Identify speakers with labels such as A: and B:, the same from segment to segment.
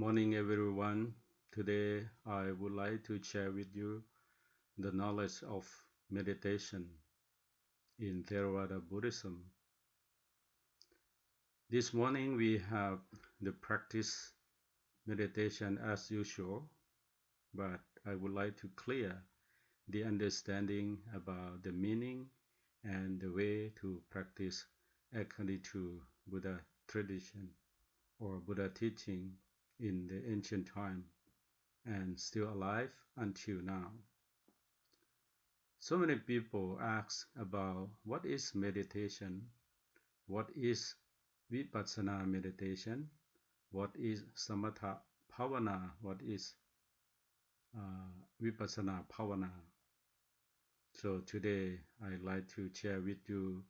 A: morning, everyone. Today, I would like to share with you the knowledge of meditation in Theravada Buddhism. This morning, we have the practice meditation as usual, but I would like to clear the understanding about the meaning and the way to practice according to Buddha tradition or Buddha teaching in the ancient time and still alive until now. So many people ask about what is meditation, what is Vipassana meditation, what is Samatha Bhavna, what is Vipassana Bhavna. So today I'd like to share with you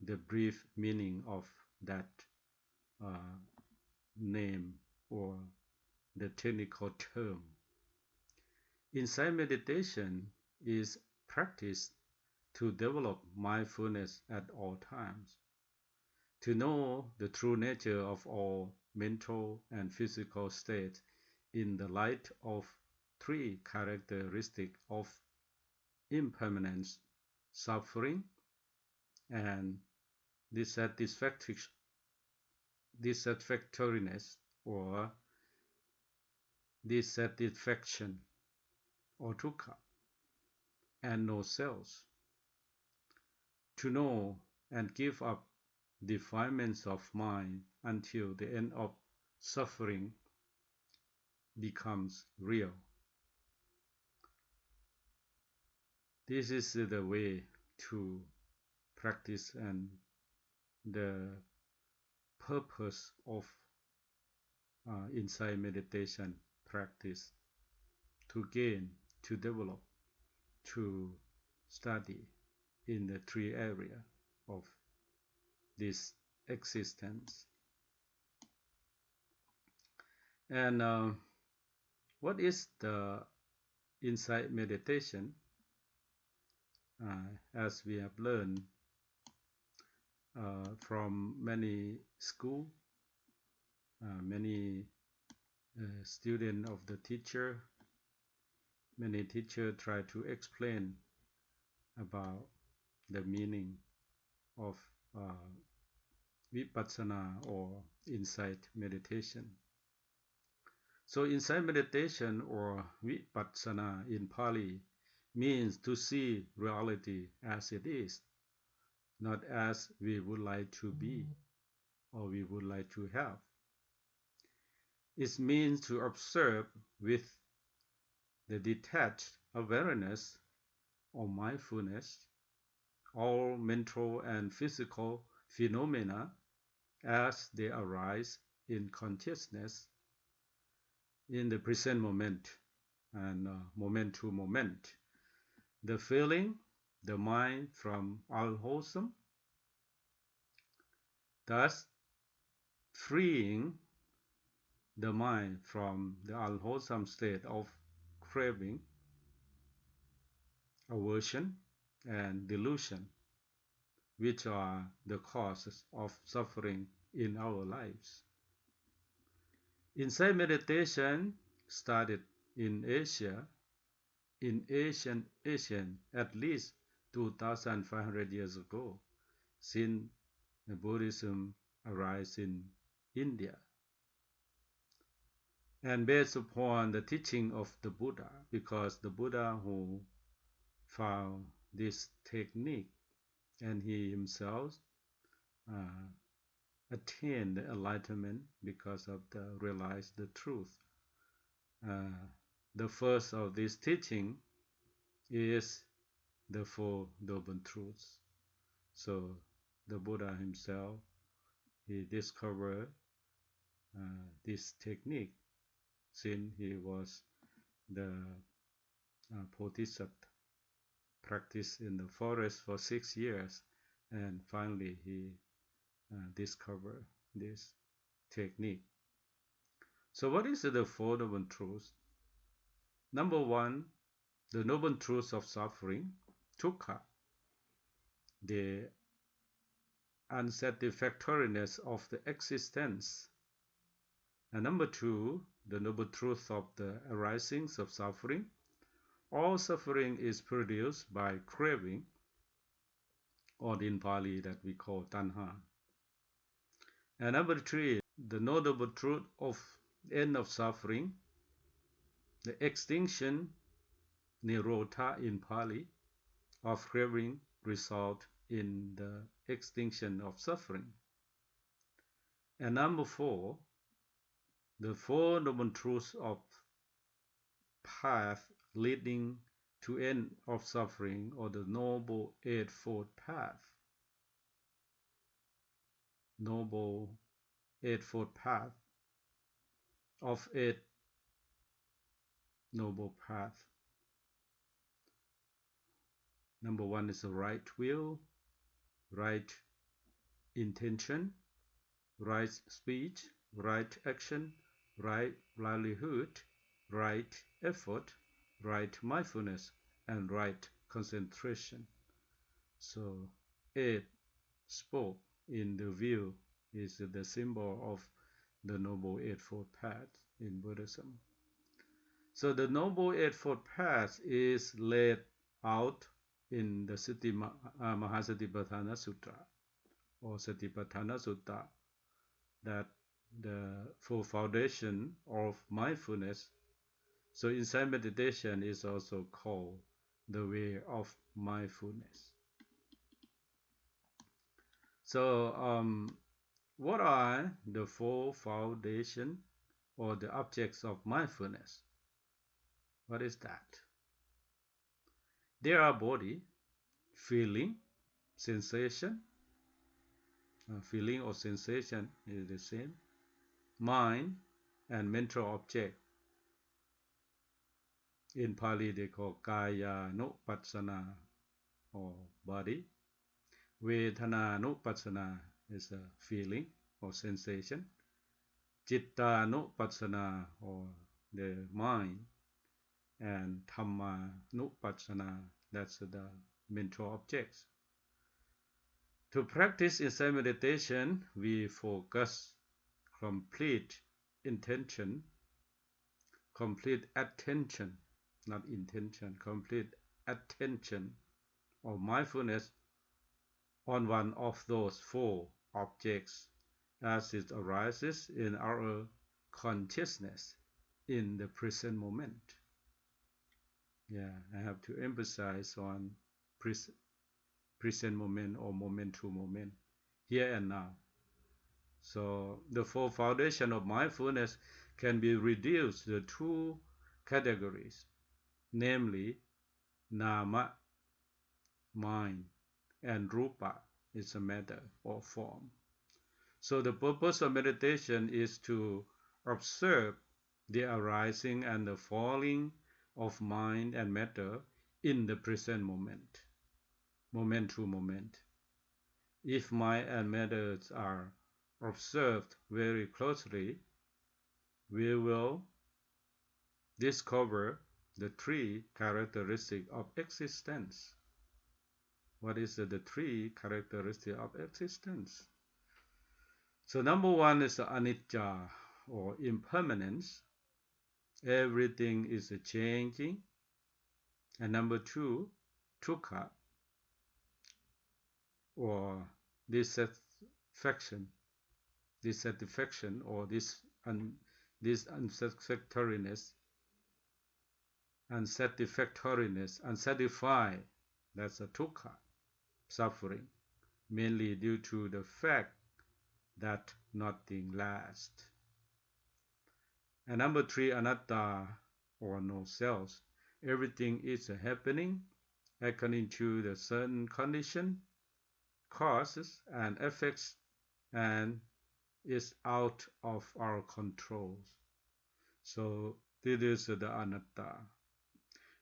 A: the brief meaning of that name or the technical term. Insight meditation is practiced to develop mindfulness at all times, to know the true nature of all mental and physical states in the light of three characteristics of impermanence, suffering, and dissatisfactoriness or dissatisfaction or dukkha, and no selves. To know and give up defilements of mind until the end of suffering becomes real. This is the way to practice and the purpose of insight meditation practice, to gain, to develop, to study in the three areas of this existence. And what is the insight meditation? As we have learned from many schools, many students of the teacher, many teachers try to explain about the meaning of Vipassana or insight meditation. So insight meditation or Vipassana in Pali means to see reality as it is, not as we would like to be or we would like to have. It means to observe with the detached awareness or mindfulness all mental and physical phenomena as they arise in consciousness in the present moment and moment to moment. The feeling, the mind from unwholesome, thus freeing the mind from the unwholesome state of craving, aversion, and delusion, which are the causes of suffering in our lives. Insight meditation started in Asia, in ancient at least 2,500 years ago, since Buddhism arose in India. And based upon the teaching of the Buddha, because the Buddha who found this technique and he himself attained enlightenment because of the realized the truth. The first of this teaching is the Four Noble Truths. So the Buddha himself, he discovered this technique since he was the Bodhisattva, practiced in the forest for 6 years, and finally he discovered this technique. So what is the Four Noble Truths? Number one, the noble truths of suffering, dukkha, the unsatisfactoriness of the existence. And number two, the noble truth of the arisings of suffering. All suffering is produced by craving, or in Pali that we call tanha. And number 3, the notable truth of end of suffering, the extinction, nirodha in Pali, of craving result in the extinction of suffering. And number 4, the Four Noble Truths of path leading to end of suffering, or the Noble Eightfold Path. Noble Eightfold Path of Eight Noble Path. Number 1 is the right will, right intention, right speech, right action, right livelihood, right effort, right mindfulness, and right concentration. So 8 spoke in the view is the symbol of the Noble Eightfold Path in Buddhism. So the Noble Eightfold Path is laid out in the Mahasatipatthana Sutra, or Satipatthana Sutta, that the full foundation of mindfulness. So insight meditation is also called the way of mindfulness. So what are the four foundation or the objects of mindfulness? What is that? There are body, feeling, sensation. Feeling or sensation is the same. Mind and mental object. In Pali they call kaya nupassana, or body. Vedana nupassana is a feeling or sensation. Citta nupassana, or the mind. And Dhamma nupassana, that's the mental objects. To practice insight meditation, we focus complete intention, complete attention, not intention, complete attention or mindfulness on one of those four objects as it arises in our consciousness in the present moment. Yeah, I have to emphasize on present moment or moment to moment, here and now. So the four foundation of mindfulness can be reduced to two categories, namely nama, mind, and rupa is a matter or form. So the purpose of meditation is to observe the arising and the falling of mind and matter in the present moment, moment to moment. If mind and matter are observed very closely, we will discover the three characteristics of existence. What is the three characteristics of existence? So number 1 is the anicca, or impermanence. Everything is changing. And number 2, dukkha, or dissatisfaction, or this unsatisfactoriness, unsatisfied. That's a dukkha, suffering, mainly due to the fact that nothing lasts. And number 3, anatta, or no self. Everything is happening according to the certain condition, causes and effects, and is out of our control. So this is the anatta.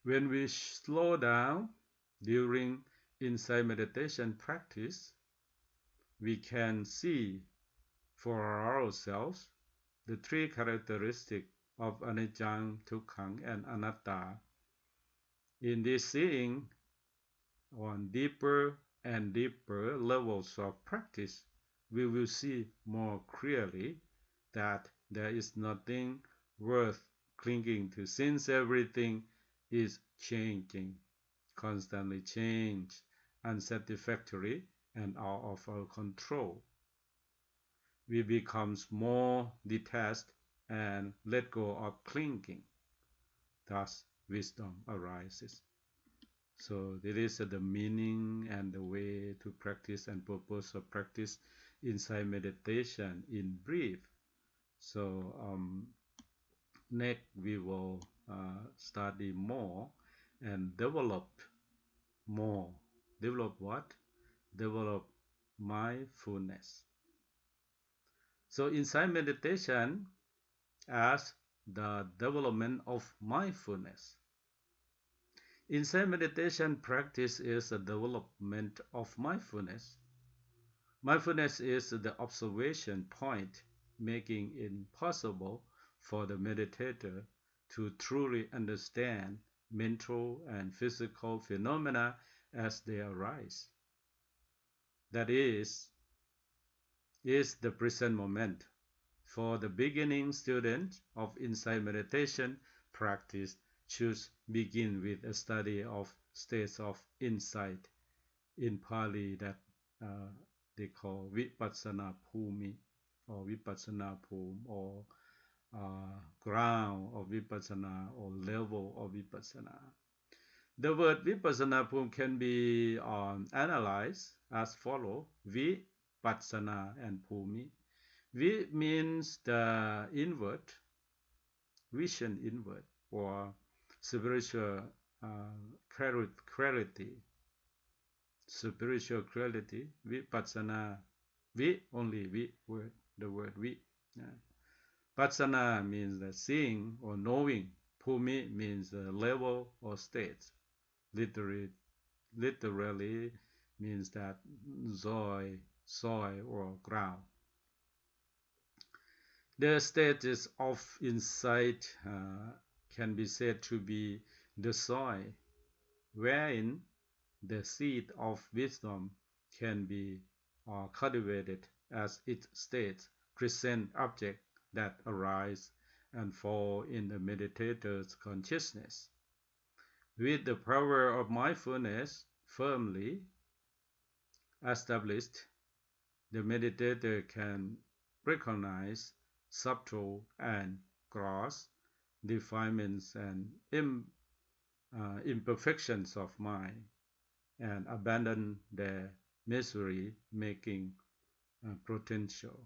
A: When we slow down during insight meditation practice, we can see for ourselves the three characteristics of anicca, dukkha, and anatta. In this seeing, on deeper and deeper levels of practice, we will see more clearly that there is nothing worth clinging to, since everything is changing, constantly changed, unsatisfactory, and out of our control. We become more detached and let go of clinging. Thus, wisdom arises. So this is the meaning and the way to practice and purpose of practice insight meditation in brief. So next we will study more and develop more. Develop what? Develop mindfulness. So insight meditation as the development of mindfulness. Insight meditation practice is the development of mindfulness. Mindfulness is the observation point, making it possible for the meditator to truly understand mental and physical phenomena as they arise. That is the present moment. For the beginning student of insight meditation practice should begin with a study of states of insight, in Pali that they call Vipassana Bhumi or Vipassana Bhum, or ground of Vipassana or level of Vipassana. The word Vipassana Bhum can be analyzed as follows: Vipassana and Bhumi. Vi means the inward, vision inward, or spiritual clarity. Spiritual clarity, Vipassana, only word, the word vi. Passana means the seeing or knowing. Bhumi means the level or state. Literally means that soil or ground. The stages of insight can be said to be the soil wherein the seed of wisdom can be cultivated, as its states present objects that arise and fall in the meditator's consciousness. With the power of mindfulness firmly established, the meditator can recognize subtle and gross defilements and imperfections of mind, and abandon their misery-making potential.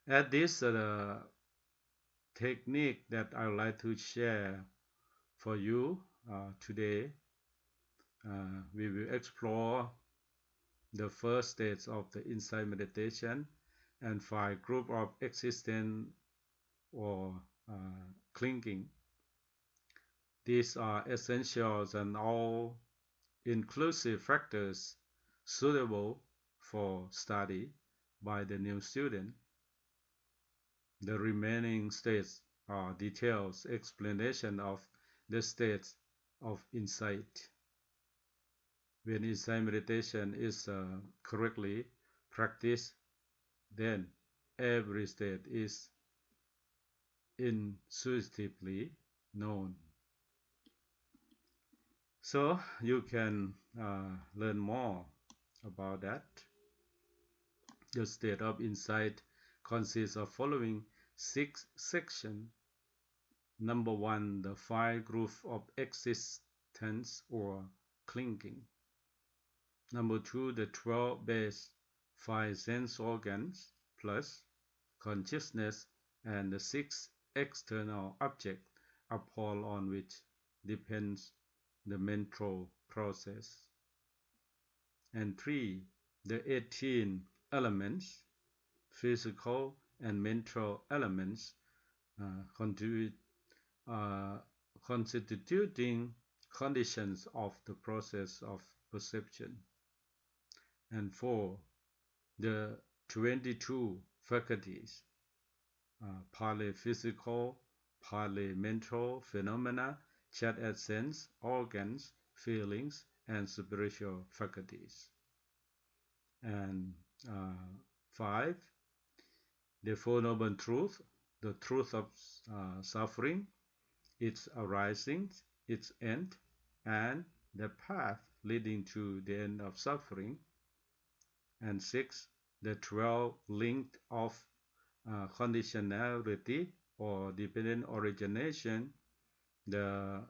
A: At this technique that I would like to share for you today, we will explore the first stage of the insight meditation and 5 group of existence or clinging. These are essentials and all inclusive factors suitable for study by the new student. The remaining states are detailed explanation of the states of insight. When insight meditation is correctly practiced, then every state is intuitively known. So you can learn more about that. The state of insight consists of following 6 sections. Number 1, the 5 groups of existence or clinging. Number 2, the 12 base 5 sense organs plus consciousness and the 6 external objects upon which depends the mental process. And 3, the 18 elements, physical and mental elements, constituting conditions of the process of perception. And 4, the 22 faculties, partly physical, partly mental phenomena, such as sense, organs, feelings, and spiritual faculties. And 5, the Four Noble Truths, the truth of suffering, its arising, its end, and the path leading to the end of suffering. And 6, the 12 linked of conditionality or dependent origination, the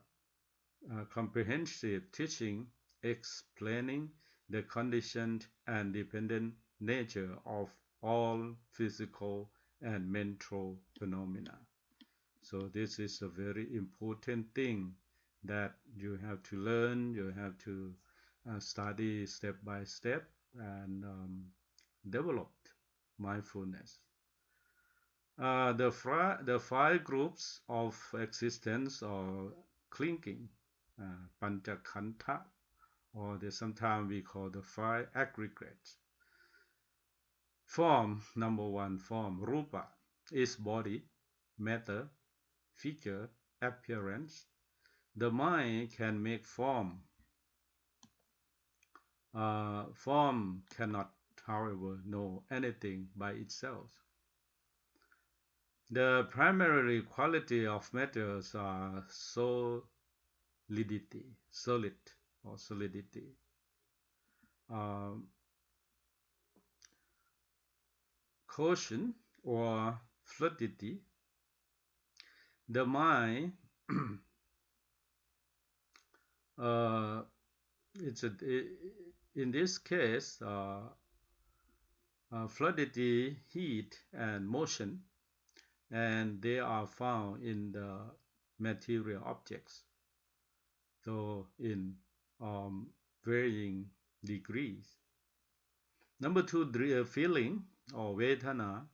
A: comprehensive teaching explaining the conditioned and dependent nature of all physical and mental phenomena. So this is a very important thing that you have to learn, you have to study step by step and develop mindfulness. The five groups of existence or clinging, panchakanta, or sometimes we call the five aggregates. Form, number one, form, rupa, is body, matter, figure, appearance. The mind can make form. Form cannot, however, know anything by itself. The primary quality of matters are solidity, solid or solidity. Caution or fluidity. The mind in this case, fluidity, heat, and motion, and they are found in the material objects, so in varying degrees. Number two, feeling or vedana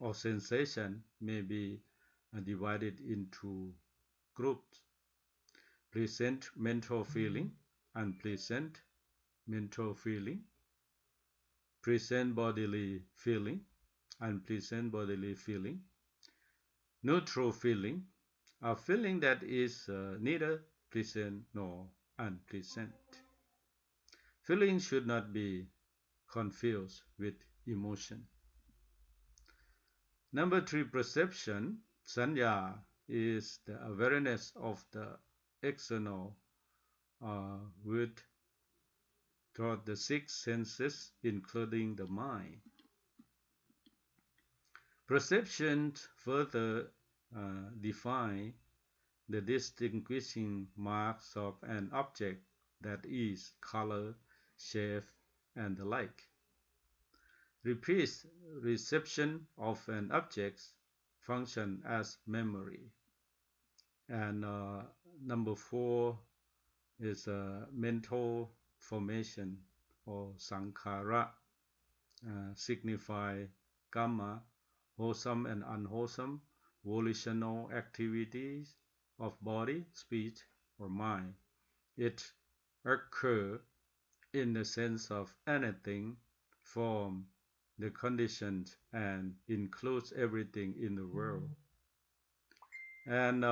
A: or sensation may be divided into groups: pleasant mental feeling, unpleasant mental feeling, pleasant bodily feeling, unpleasant bodily feeling, neutral feeling, a feeling that is neither pleasant nor unpleasant. Feeling should not be confused with emotion. Number three, perception, sanya, is the awareness of the external with toward the six senses, including the mind. Perception further define the distinguishing marks of an object, that is, color, shape, and the like. Repeat reception of an object function as memory. And number four is mental formation or sankhara, signify karma, wholesome and unwholesome volitional activities of body, speech, or mind. It occurs in the sense of anything, form, the conditions, and includes everything in the world. And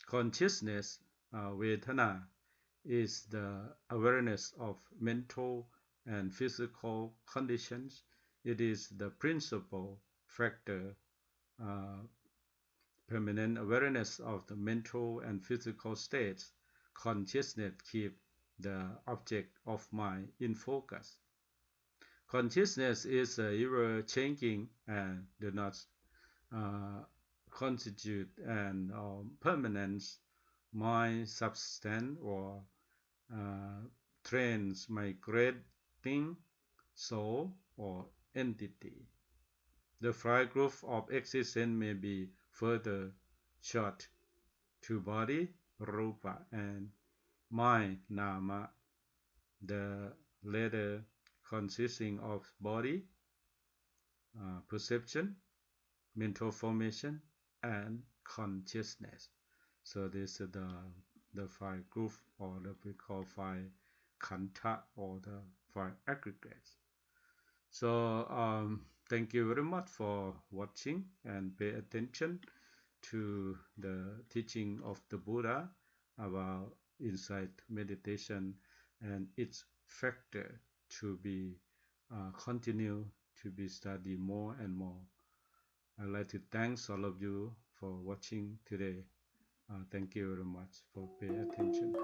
A: consciousness, vedana, is the awareness of mental and physical conditions. It is the principal factor. Permanent awareness of the mental and physical states. Consciousness keeps the object of mind in focus. Consciousness is ever changing and does not constitute an permanent mind substance or transmigrating soul or entity. The five groups of existence may be further short to body, rupa, and mind, nama, the latter consisting of body, perception, mental formation, and consciousness. So this is the five groups, or that we call five kanta, or the five aggregates. So thank you very much for watching, and pay attention to the teaching of the Buddha about insight meditation and its factor to be continue to be studied more and more. I'd like to thank all of you for watching today. Thank you very much for paying attention.